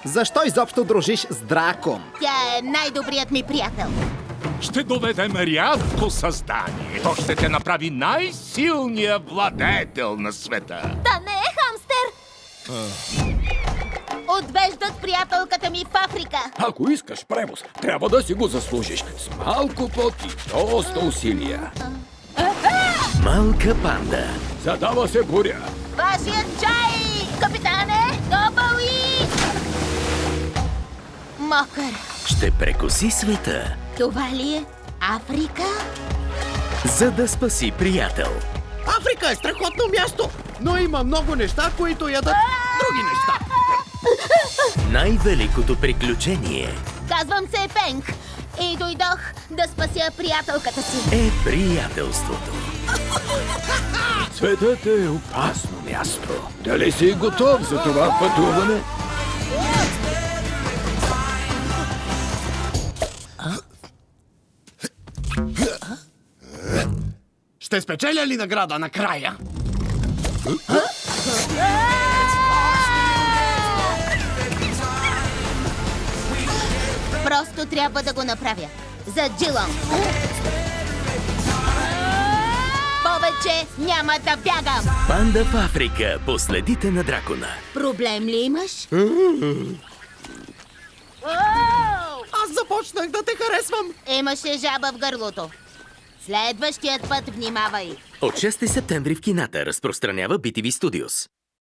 Защо изобщо дружиш с Дракон? Тя е най-добрият ми приятел. Ще доведем рядко създание. То ще те направи най-силния владетел на света. Да не е хамстер! Отвеждат приятелката ми в Африка. Ако искаш превоз, трябва да си го заслужиш. С малко пот и доста усилия. Малка панда. Задава се буря. Вашият чай, капитане! Топъл и... мокър. Ще прекоси света, Това ли е Африка? за да спаси приятел. Африка е страхотно място, но има много неща, които ядат други неща. Най-великото приключение Казвам се Пенк и дойдох да спася приятелката си. е приятелството. Светът е опасно място. Дали си готов за това пътуване? Ще спечеля ли награда накрая? Просто трябва да го направя. За Джилон. Повече няма да бягам. Панда в Африка. Последите на дракона. Проблем ли имаш? Аз започнах да те харесвам. Имаше жаба в гърлото. Следващият път внимавай. От 6 септември в кината разпространява BTV Studios.